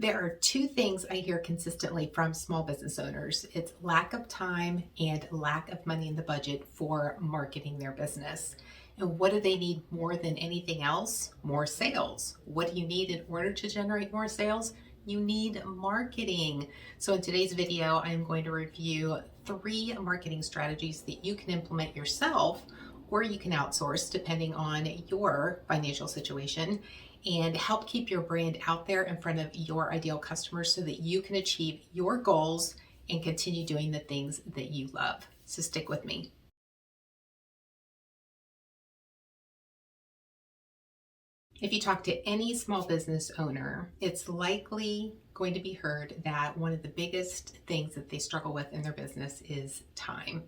There are two things I hear consistently from small business owners. It's lack of time and lack of money in the budget for marketing their business. And what do they need more than anything else? More sales. What do you need in order to generate more sales? You need marketing. So in today's video, I'm going to review 3 marketing strategies that you can implement yourself or you can outsource depending on your financial situation, and help keep your brand out there in front of your ideal customers so that you can achieve your goals and continue doing the things that you love. So stick with me. If you talk to any small business owner, it's likely going to be heard that one of the biggest things that they struggle with in their business is time.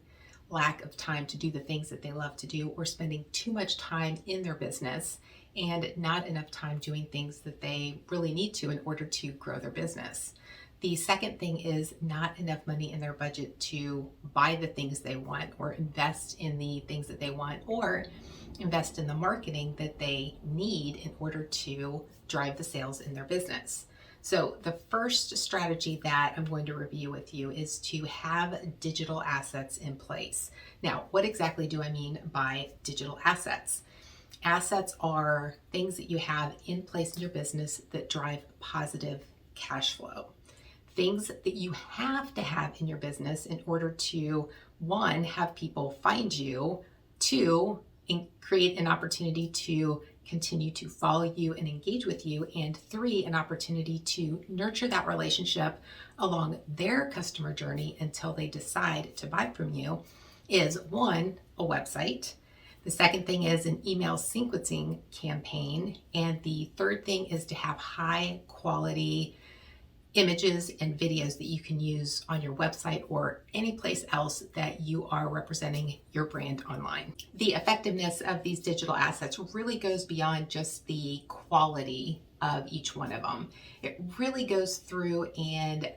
Lack of time to do the things that they love to do, or spending too much time in their business and not enough time doing things that they really need to in order to grow their business. The second thing is not enough money in their budget to buy the things they want or invest in the things that they want or invest in the marketing that they need in order to drive the sales in their business. So the first strategy that I'm going to review with you is to have digital assets in place. Now, what exactly do I mean by digital assets? Assets are things that you have in place in your business that drive positive cash flow. Things that you have to have in your business in order to, 1, have people find you, 2, create an opportunity to continue to follow you and engage with you, and 3, an opportunity to nurture that relationship along their customer journey until they decide to buy from you, is 1, a website. The second thing is an email sequencing campaign. And the third thing is to have high quality images and videos that you can use on your website or any place else that you are representing your brand online. The effectiveness of these digital assets really goes beyond just the quality of each one of them. It really goes through and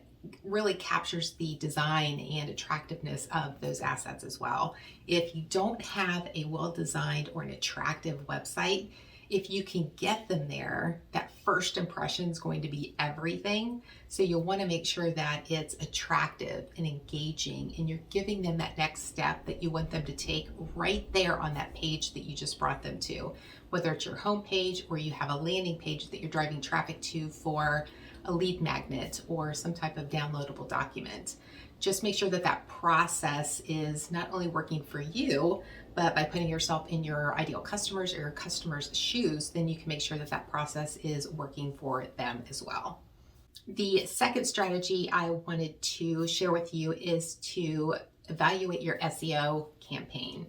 really captures the design and attractiveness of those assets as well. If you don't have a well-designed or an attractive website, if you can get them there, that first impression is going to be everything. So you'll want to make sure that it's attractive and engaging, and you're giving them that next step that you want them to take right there on that page that you just brought them to. Whether it's your home page or you have a landing page that you're driving traffic to for a lead magnet or some type of downloadable document. Just make sure that that process is not only working for you, but by putting yourself in your ideal customers or your customers' shoes, then you can make sure that that process is working for them as well. The second strategy I wanted to share with you is to evaluate your SEO campaign.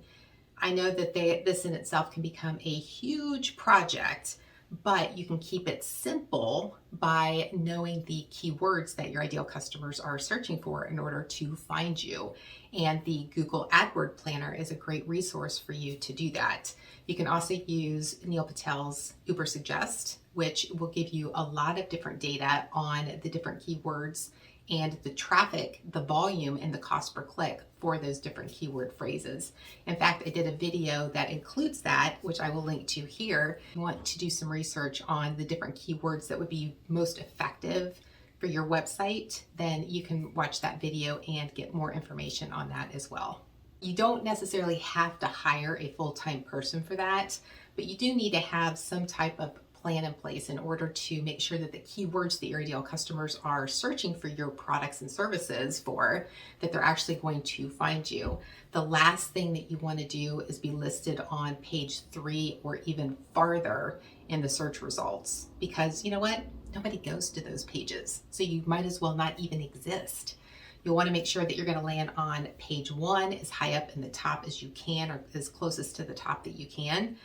I know that this in itself can become a huge project, but you can keep it simple by knowing the keywords that your ideal customers are searching for in order to find you. And the Google AdWord Planner is a great resource for you to do that. You can also use Neil Patel's Uber Suggest, which will give you a lot of different data on the different keywords and the traffic, the volume, and the cost per click for those different keyword phrases. In fact, I did a video that includes that, which I will link to here. If you want to do some research on the different keywords that would be most effective for your website, then you can watch that video and get more information on that as well. You don't necessarily have to hire a full-time person for that, but you do need to have some type of plan in place in order to make sure that the keywords that your ideal customers are searching for your products and services for, that they're actually going to find you. The last thing that you want to do is be listed on page 3 or even farther in the search results, because you know what? Nobody goes to those pages. So you might as well not even exist. You'll want to make sure that you're going to land on page 1 as high up in the top as you can, or as closest to the top that you can.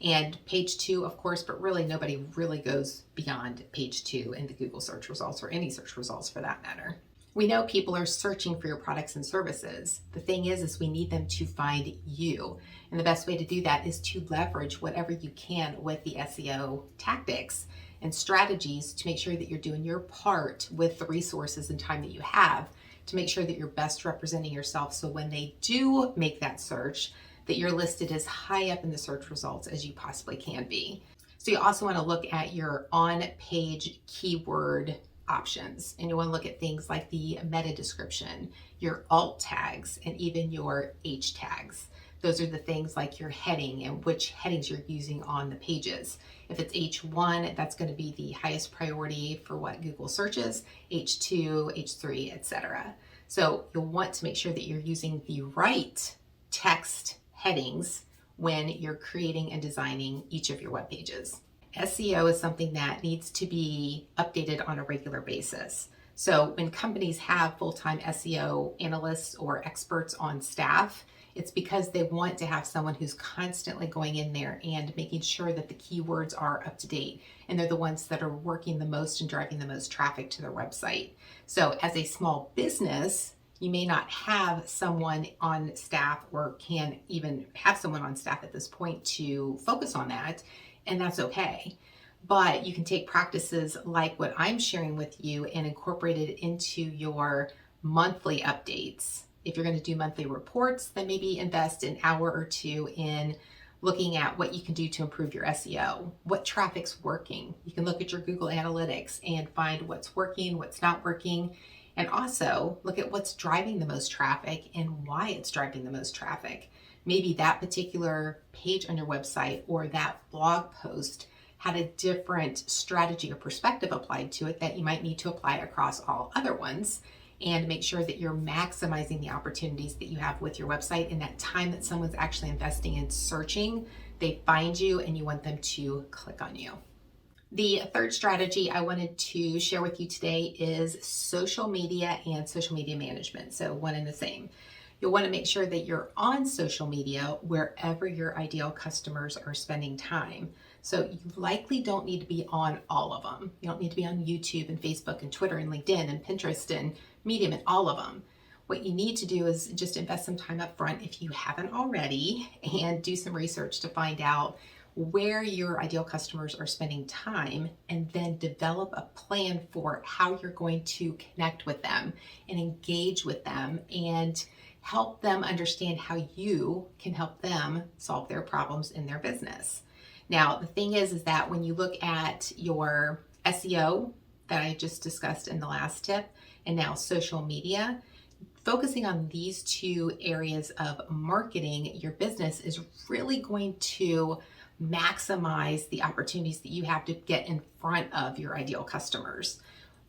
And page 2, of course, but really nobody really goes beyond page 2 in the Google search results, or any search results for that matter. We know people are searching for your products and services. The thing is we need them to find you. And the best way to do that is to leverage whatever you can with the SEO tactics and strategies to make sure that you're doing your part with the resources and time that you have to make sure that you're best representing yourself. So when they do make that search, that you're listed as high up in the search results as you possibly can be. So you also want to look at your on-page keyword options, and you want to look at things like the meta description, your alt tags, and even your H tags. Those are the things like your heading and which headings you're using on the pages. If it's H1, that's going to be the highest priority for what Google searches, H2, H3, etc. So you'll want to make sure that you're using the right text headings when you're creating and designing each of your web pages. SEO is something that needs to be updated on a regular basis. So when companies have full-time SEO analysts or experts on staff, it's because they want to have someone who's constantly going in there and making sure that the keywords are up to date, and they're the ones that are working the most and driving the most traffic to their website. So as a small business, you may not have someone on staff, or can even have someone on staff at this point to focus on that, and that's okay. But you can take practices like what I'm sharing with you and incorporate it into your monthly updates. If you're going to do monthly reports, then maybe invest an hour or two in looking at what you can do to improve your SEO. What traffic's working? You can look at your Google Analytics and find what's working, what's not working, and also look at what's driving the most traffic and why it's driving the most traffic. Maybe that particular page on your website or that blog post had a different strategy or perspective applied to it that you might need to apply across all other ones, and make sure that you're maximizing the opportunities that you have with your website. In that time that someone's actually investing in searching, they find you and you want them to click on you. The third strategy I wanted to share with you today is social media and social media management. So one and the same. You'll want to make sure that you're on social media wherever your ideal customers are spending time. So you likely don't need to be on all of them. You don't need to be on YouTube and Facebook and Twitter and LinkedIn and Pinterest and Medium and all of them. What you need to do is just invest some time up front if you haven't already, and do some research to find out where your ideal customers are spending time, and then develop a plan for how you're going to connect with them and engage with them and help them understand how you can help them solve their problems in their business. Now, the thing is that when you look at your SEO that I just discussed in the last tip, and now social media, focusing on these two areas of marketing your business is really going to maximize the opportunities that you have to get in front of your ideal customers.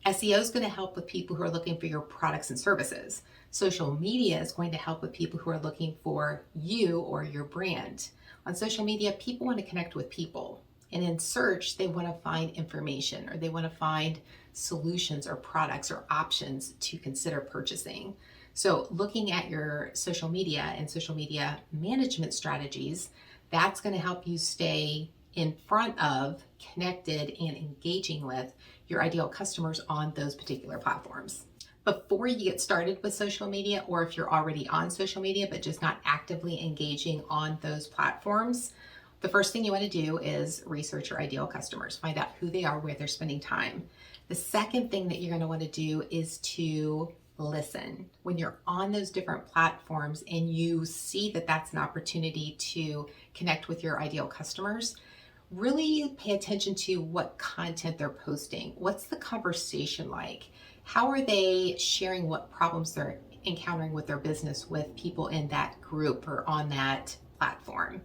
SEO is going to help with people who are looking for your products and services. Social media is going to help with people who are looking for you or your brand. On social media, people want to connect with people. And in search, they want to find information, or they want to find solutions or products or options to consider purchasing. So looking at your social media and social media management strategies, that's going to help you stay in front of, connected, and engaging with your ideal customers on those particular platforms. Before you get started with social media, or if you're already on social media but just not actively engaging on those platforms, the first thing you want to do is research your ideal customers. Find out who they are, where they're spending time. The second thing that you're going to want to do is to listen. When you're on those different platforms and you see that that's an opportunity to connect with your ideal customers, really pay attention to what content they're posting. What's the conversation like? How are they sharing what problems they're encountering with their business with people in that group or on that platform?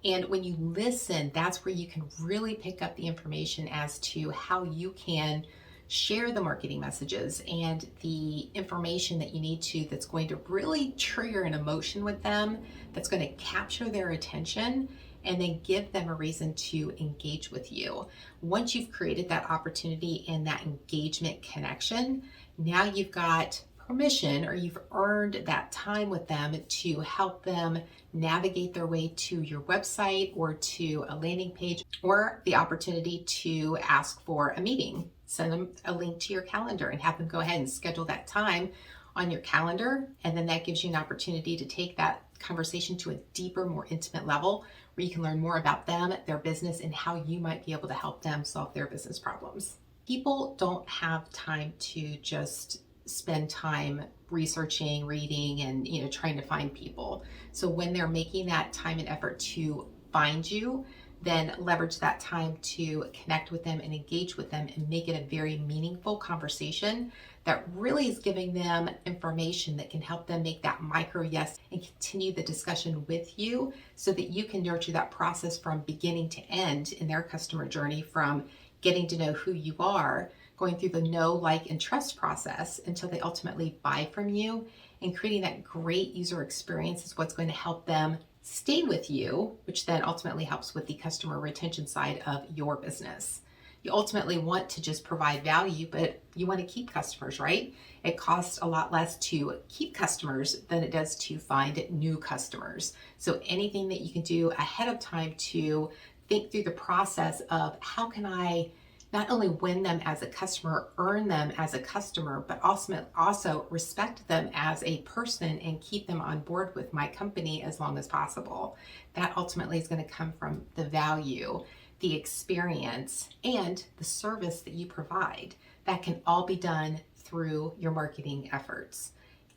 And when you listen, that's where you can really pick up the information as to how you can share the marketing messages and the information that you need to, that's going to really trigger an emotion with them, that's going to capture their attention, and then give them a reason to engage with you. Once you've created that opportunity and that engagement connection, now you've got permission, or you've earned that time with them to help them navigate their way to your website or to a landing page, or the opportunity to ask for a meeting. Send them a link to your calendar and have them go ahead and schedule that time on your calendar. And then that gives you an opportunity to take that conversation to a deeper, more intimate level, where you can learn more about them, their business, and how you might be able to help them solve their business problems. People don't have time to just spend time researching, reading, and trying to find people. So when they're making that time and effort to find you, then leverage that time to connect with them and engage with them and make it a very meaningful conversation that really is giving them information that can help them make that micro yes and continue the discussion with you so that you can nurture that process from beginning to end in their customer journey, from getting to know who you are, going through the know, like, and trust process until they ultimately buy from you. And creating that great user experience is what's going to help them stay with you, which then ultimately helps with the customer retention side of your business. You ultimately want to just provide value, but you want to keep customers, right? It costs a lot less to keep customers than it does to find new customers. So anything that you can do ahead of time to think through the process of how can I not only win them as a customer, earn them as a customer, but also respect them as a person and keep them on board with my company as long as possible. That ultimately is going to come from the value, the experience, and the service that you provide. That can all be done through your marketing efforts.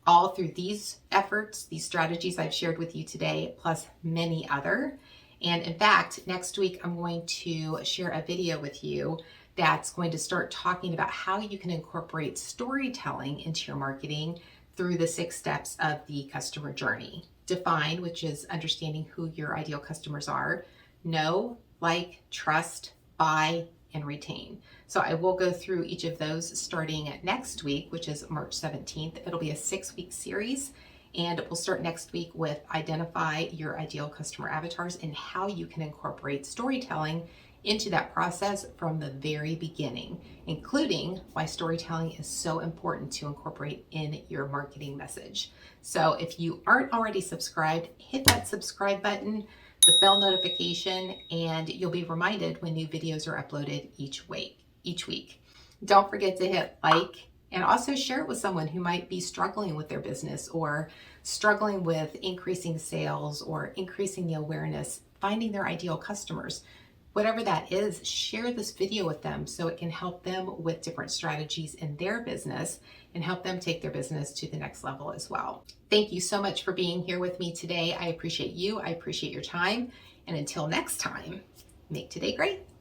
All through these efforts, these strategies I've shared with you today, plus many other. And in fact, next week I'm going to share a video with you that's going to start talking about how you can incorporate storytelling into your marketing through the 6 steps of the customer journey. Define, which is understanding who your ideal customers are. Know, like, trust, buy, and retain. So I will go through each of those starting next week, which is March 17th. It'll be a 6-week series. And we'll start next week with identify your ideal customer avatars and how you can incorporate storytelling into that process from the very beginning, including why storytelling is so important to incorporate in your marketing message. So if you aren't already subscribed, hit that subscribe button, the bell notification, and you'll be reminded when new videos are uploaded each week. Don't forget to hit like and also share it with someone who might be struggling with their business or struggling with increasing sales or increasing the awareness, finding their ideal customers. Whatever that is, share this video with them so it can help them with different strategies in their business and help them take their business to the next level as well. Thank you so much for being here with me today. I appreciate you. I appreciate your time. And until next time, make today great.